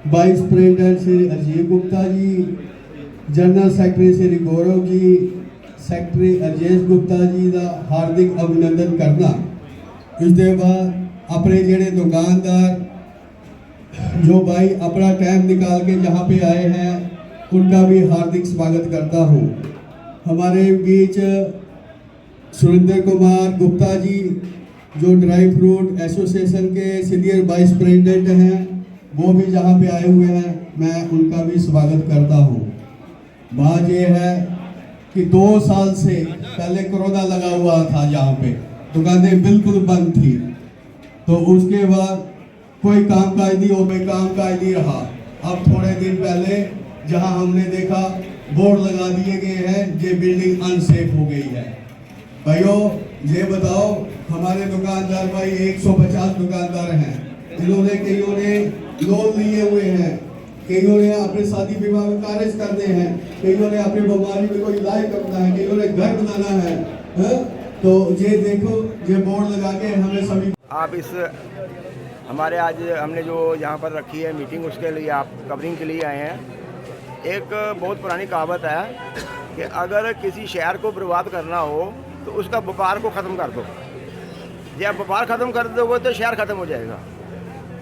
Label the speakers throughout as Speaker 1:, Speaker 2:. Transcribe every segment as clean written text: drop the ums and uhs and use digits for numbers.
Speaker 1: Vice president Shri Ajit Gupta ji, general secretary Shri Gaurav ji, secretary अरजेश Gupta ji का हार्दिक अभिनंदन करना। इसके बाद अपने जेड़े दुकानदार जो भाई अपना टाइम निकाल के यहाँ पे आए हैं उनका भी हार्दिक स्वागत करता हूँ। हमारे बीच सुरेंद्र कुमार गुप्ता जी जो ड्राई फ्रूट एसोसिएशन के सीनियर वाइस प्रेसिडेंट हैं, वो भी यहाँ पे आए हुए हैं, मैं उनका भी स्वागत करता हूँ। बात ये है कि 2 साल से पहले कोरोना लगा हुआ था, यहाँ पे दुकानें बिल्कुल बंद थी, तो उसके बाद कोई कामकाज नहीं हो, कामकाज नहीं रहा। अब थोड़े दिन पहले जहाँ हमने देखा बोर्ड लगा दिए गए हैं, ये बिल्डिंग अनसेफ हो गई है। भाइयों ये बताओ, हमारे दुकानदार भाई 150 दुकानदार हैं, इन्होंने कईयों ने लोन लिए हुए हैं, कईयों ने अपने शादी विवाह में कार्य करने हैं, कईयों ने अपनी बीमारी में कोई इलाज करना है, कईयों ने घर बनाना है। तो ये देखो, ये बोर्ड लगा के हमें सभी
Speaker 2: आप इस हमारे आज हमने जो यहाँ पर रखी है मीटिंग, उसके लिए आप कवरिंग के लिए आए हैं। एक बहुत पुरानी कहावत है कि अगर किसी शहर को बर्बाद करना हो तो उसका व्यापार को ख़त्म कर दो। जब व्यापार ख़त्म कर दोगे तो शहर ख़त्म हो जाएगा।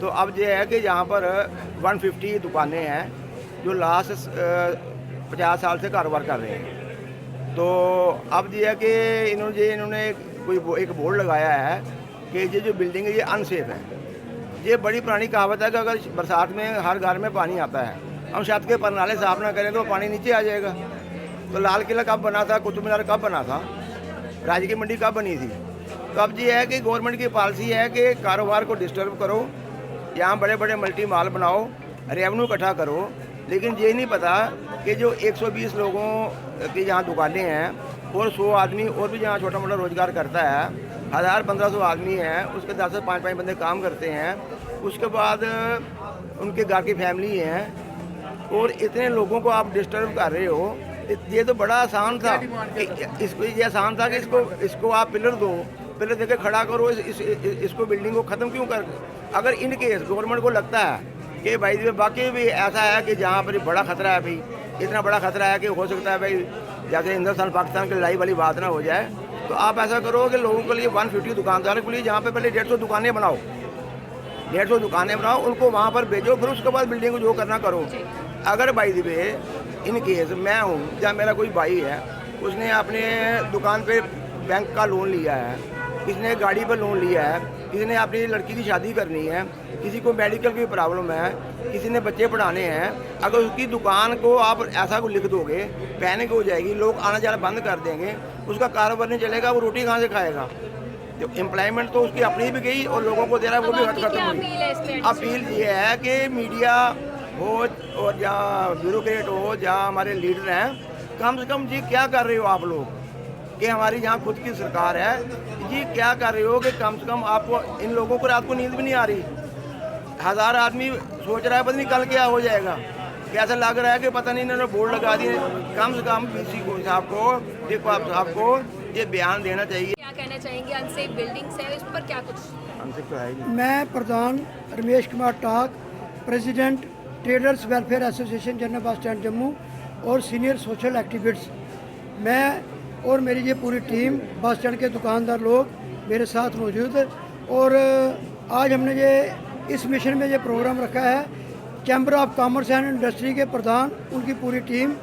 Speaker 2: तो अब ये है कि यहाँ पर 150 दुकानें हैं जो लास्ट 50 साल से कारोबार कर रहे हैं। तो अब ये है कि इन्होंने कोई एक बोर्ड लगाया है कि ये जो बिल्डिंग है ये अनसेफ है। ये बड़ी पुरानी कहावत है कि अगर बरसात में हर घर में पानी आता है, हम छत के परनाले साफ ना करें तो पानी नीचे आ जाएगा। तो लाल किला कब बना था, कुतुब मीनार कब बना था, राज की मंडी कब बनी थी। तो अब ये है कि गवर्नमेंट की पॉलिसी है कि कारोबार को डिस्टर्ब करो, यहाँ बड़े बड़े मल्टी मॉल बनाओ, रेवेन्यू इकट्ठा करो, लेकिन ये नहीं पता कि जो 120 लोगों की जहाँ दुकानें हैं और 100 आदमी और भी जहाँ छोटा मोटा रोजगार करता है, 1000-1500 आदमी हैं, उसके 10 से 5 बंदे काम करते हैं, उसके बाद उनके घर की फैमिली हैं, और इतने लोगों को आप डिस्टर्ब कर रहे हो। ये तो बड़ा आसान था कि इसको, ये आसान था कि इसको आप पिलर दो, पिलर देके खड़ा करो, इसको बिल्डिंग को ख़त्म क्यों कर। अगर इन केस गवर्नमेंट को लगता है कि भाई बाकी भी ऐसा है कि जहाँ पर बड़ा ख़तरा है, भाई इतना बड़ा ख़तरा है कि हो सकता है भाई जैसे हिंदुस्तान पाकिस्तान की लड़ाई वाली बात ना हो जाए, तो आप ऐसा करो कि लोगों के लिए 150 दुकानदारों के लिए जहाँ पे पहले 150 दुकानें बनाओ, 150 दुकानें बनाओ, उनको वहाँ पर भेजो, फिर उसके बाद बिल्डिंग को जो करना करो। अगर by the way in case मैं हूँ या मेरा कोई भाई है, उसने अपने दुकान पे बैंक का लोन लिया है, किसी ने गाड़ी पर लोन लिया है, किसी ने अपनी लड़की की शादी करनी है, किसी को मेडिकल की प्रॉब्लम है, किसी ने बच्चे पढ़ाने हैं, अगर उसकी दुकान को आप ऐसा को लिख दोगे, पैनिक हो जाएगी, लोग आना जाना बंद कर देंगे, उसका कारोबार नहीं चलेगा, वो रोटी कहाँ से खाएगा। जो एम्प्लॉयमेंट तो उसकी अपनी भी गई और लोगों को दे रहा है वो भी खत्म हुई। अपील ये है कि मीडिया हो और जहाँ ब्यूरोक्रेट हो, जहाँ हमारे लीडर हैं, कम से कम जी क्या कर रहे हो आप लोग कि हमारी यहाँ खुद की सरकार है, जी क्या कर रहे हो कि कम से कम आपको इन लोगों को रात को नींद भी नहीं आ रही। 1000 आदमी सोच रहा है पता नहीं कल क्या हो जाएगा, कैसा लग रहा है कि पता नहीं इन्होंने बोर्ड लगा दिए। कम से कम बीसी को साहब को ये बयान देना चाहिए।
Speaker 3: क्या कहना चाहेंगे अनसेफ बिल्डिंग्स है, इस पर क्या कुछ?
Speaker 2: अनसेफ तो है ही नहीं।
Speaker 4: मैं प्रधान Ramesh Kumar Tak, president traders welfare association general bus stand Jammu और सीनियर सोशल एक्टिविस्ट, मैं और मेरी ये पूरी टीम बस स्टैंड के दुकानदार लोग मेरे साथ मौजूद है। और आज हमने ये इस मिशन में ये प्रोग्राम रखा है, chamber of commerce and industry के प्रधान उनकी पूरी टीम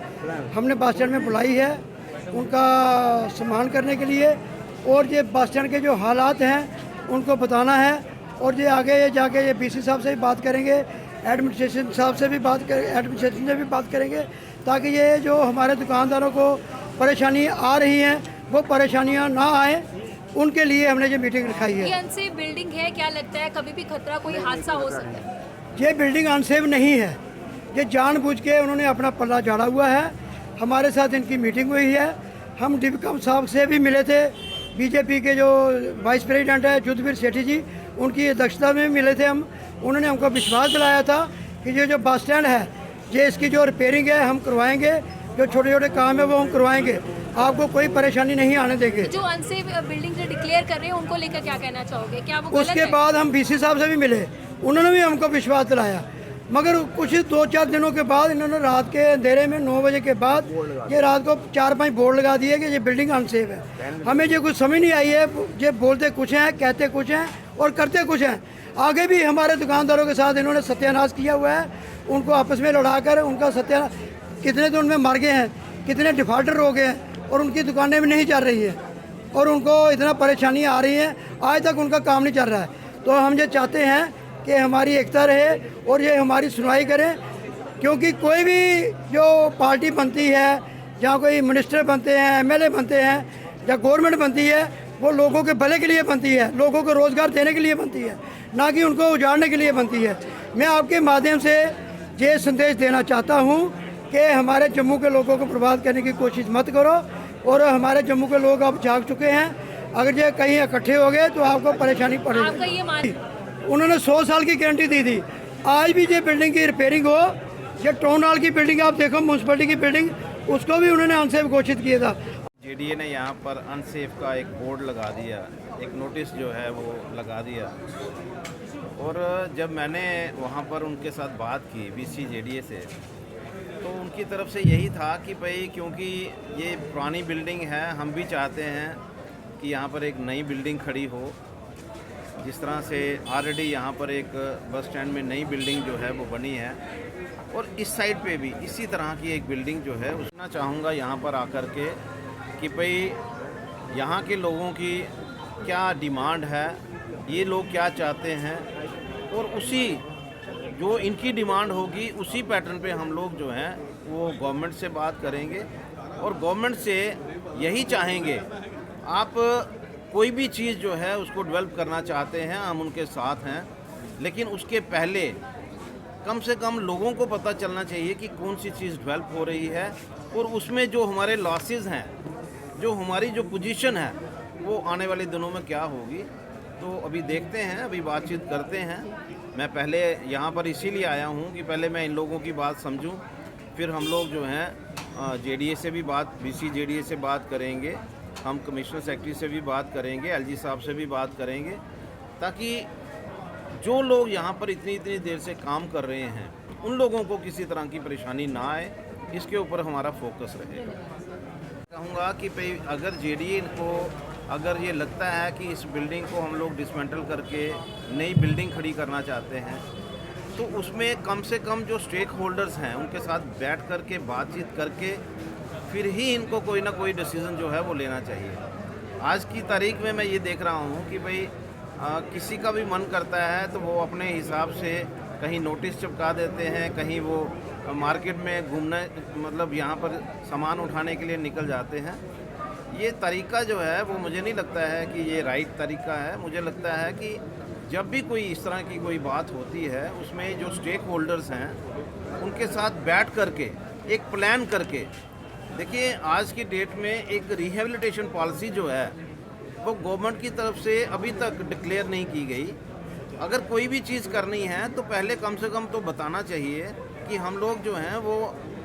Speaker 4: हमने बस स्टैंड में बुलाई है उनका सम्मान करने के लिए, और ये बस स्टैंड के जो हालात हैं उनको बताना है। और ये आगे ये जाके ये बीसी साहब से भी बात करेंगे, एडमिनिस्ट्रेशन साहब से भी एडमिनिस्ट्रेशन से भी बात करेंगे, ताकि ये जो हमारे दुकानदारों को परेशानी आ रही हैं वो परेशानियां ना आए, उनके लिए हमने ये मीटिंग रखाई है।
Speaker 3: ये अनसेफ बिल्डिंग है, क्या लगता है कभी भी खतरा, कोई हादसा हो सकता है?
Speaker 4: ये बिल्डिंग अनसेफ नहीं है, ये जानबूझ के उन्होंने अपना पल्ला झाड़ा हुआ है। हमारे साथ इनकी मीटिंग हुई है, हम डिविकम साहब से भी मिले थे, बीजेपी के जो वाइस प्रेसिडेंट है जुद्धवीर सेठी जी, उनकी अध्यक्षता में मिले थे हम। उन्होंने हमको विश्वास दिलाया था कि ये जो बस स्टैंड है ये इसकी जो रिपेयरिंग है हम करवाएंगे, जो छोटे छोटे काम है वो हम करवाएंगे, आपको कोई परेशानी नहीं आने देंगे।
Speaker 3: जो अनसेफ बिल्डिंग जो डिक्लेयर कर रहे हैं उनको लेकर क्या कहना चाहोगे, क्या वो गलत
Speaker 4: उसके
Speaker 3: है?
Speaker 4: बाद हम बीसी साहब से भी मिले, उन्होंने भी हमको विश्वास दिलाया मगर कुछ 2-4 दिनों के बाद इन्होंने रात के अंधेरे में 9 बजे के बाद ये रात को 4-5 बोर्ड लगा दिए कि ये बिल्डिंग अनसेफ है। हमें ये कुछ समझ नहीं आई है, ये बोलते कुछ हैं, कहते कुछ हैं और करते कुछ हैं। आगे भी हमारे दुकानदारों के साथ इन्होंने सत्यानाश किया हुआ है, उनको आपस में लड़ाकर उनका सत्यानाश, कितने तो उनमें मर गए हैं, कितने डिफॉल्टर हो गए हैं और उनकी दुकानें भी नहीं चल रही है और उनको इतना परेशानियाँ आ रही हैं, आज तक उनका काम नहीं चल रहा है। तो हम ये चाहते हैं कि हमारी एकता रहे और ये हमारी सुनवाई करें, क्योंकि कोई भी जो पार्टी बनती है, जहाँ कोई मिनिस्टर बनते हैं, एमएलए बनते हैं या गवर्नमेंट बनती है, वो लोगों के भले के लिए बनती है, लोगों को रोज़गार देने के लिए बनती है, ना कि उनको उजाड़ने के लिए बनती है। मैं आपके माध्यम से ये संदेश देना चाहता हूँ कि हमारे जम्मू के लोगों को बर्बाद करने की कोशिश मत करो और हमारे जम्मू के लोग अब जाग चुके हैं। अगर ये कहीं इकट्ठे हो गए तो आपको परेशानी
Speaker 3: आपका
Speaker 4: पड़ेगी।
Speaker 3: ये मान
Speaker 4: उन्होंने 100 साल की गारंटी दी थी। आज भी ये बिल्डिंग की रिपेयरिंग हो, ये टाउन हॉल की बिल्डिंग आप देखो, म्यूनसिपलिटी की बिल्डिंग, उसको भी उन्होंने अनसेफ घोषित किया था।
Speaker 5: जेडीए ने यहाँ पर अनसेफ का एक बोर्ड लगा दिया, एक नोटिस जो है वो लगा दिया। और जब मैंने वहाँ पर उनके साथ बात की बीसी जेडीए से, तो उनकी तरफ से यही था कि भाई क्योंकि ये पुरानी बिल्डिंग है, हम भी चाहते हैं कि यहाँ पर एक नई बिल्डिंग खड़ी हो। जिस तरह से ऑलरेडी यहाँ पर एक बस स्टैंड में नई बिल्डिंग जो है वो बनी है और इस साइड पे भी इसी तरह की एक बिल्डिंग जो है उसना चाहूँगा यहाँ पर आकर के कि भाई यहाँ के लोगों की क्या डिमांड है, ये लोग क्या चाहते हैं, और उसी जो इनकी डिमांड होगी उसी पैटर्न पे हम लोग जो हैं वो गवर्नमेंट से बात करेंगे और गवर्नमेंट से यही चाहेंगे, आप कोई भी चीज़ जो है उसको डेवलप करना चाहते हैं, हम उनके साथ हैं, लेकिन उसके पहले कम से कम लोगों को पता चलना चाहिए कि कौन सी चीज़ डेवलप हो रही है और उसमें जो हमारे लॉसेस हैं, जो हमारी जो पोजीशन है वो आने वाले दिनों में क्या होगी। तो अभी देखते हैं, अभी बातचीत करते हैं। मैं पहले यहाँ पर इसीलिए आया हूँ कि पहले मैं इन लोगों की बात समझूं, फिर हम लोग जो हैं जेडीए से भी बात, बीसी जेडीए से बात करेंगे, हम कमिश्नर सेक्रेटरी से भी बात करेंगे, एलजी साहब से भी बात करेंगे, ताकि जो लोग यहाँ पर इतनी देर से काम कर रहे हैं उन लोगों को किसी तरह की परेशानी ना आए, इसके ऊपर हमारा फोकस रहेगा। कहूँगा कि भाई अगर जेडीए को अगर ये लगता है कि इस बिल्डिंग को हम लोग डिसमेंटल करके नई बिल्डिंग खड़ी करना चाहते हैं, तो उसमें कम से कम जो स्टेक होल्डर्स हैं उनके साथ बैठ करके बातचीत करके फिर ही इनको कोई ना कोई डिसीज़न जो है वो लेना चाहिए। आज की तारीख में मैं ये देख रहा हूँ कि भाई किसी का भी मन करता है तो वो अपने हिसाब से कहीं नोटिस चिपका देते हैं, कहीं वो मार्केट में घूमने, मतलब यहाँ पर सामान उठाने के लिए निकल जाते हैं। ये तरीका जो है वो मुझे नहीं लगता है कि ये राइट तरीका है। मुझे लगता है कि जब भी कोई इस तरह की कोई बात होती है उसमें जो स्टेक होल्डर्स हैं उनके साथ बैठ करके एक प्लान करके, देखिए आज की डेट में एक रिहेबिलिटेशन पॉलिसी जो है वो गवर्नमेंट की तरफ से अभी तक डिक्लेयर नहीं की गई। अगर कोई भी चीज़ करनी है तो पहले कम से कम तो बताना चाहिए कि हम लोग जो हैं वो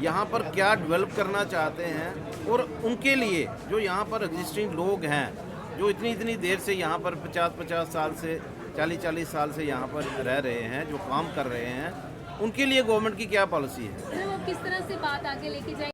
Speaker 5: यहाँ पर क्या डेवलप करना चाहते हैं और उनके लिए जो यहाँ पर एग्जिस्टिंग लोग हैं जो इतनी देर से यहाँ पर 50-50 साल से 40-40 साल से यहाँ पर रह रहे हैं, जो काम कर रहे हैं, उनके लिए गवर्नमेंट की क्या पॉलिसी है।
Speaker 3: वो किस तरह से बात आगे लेके जाए।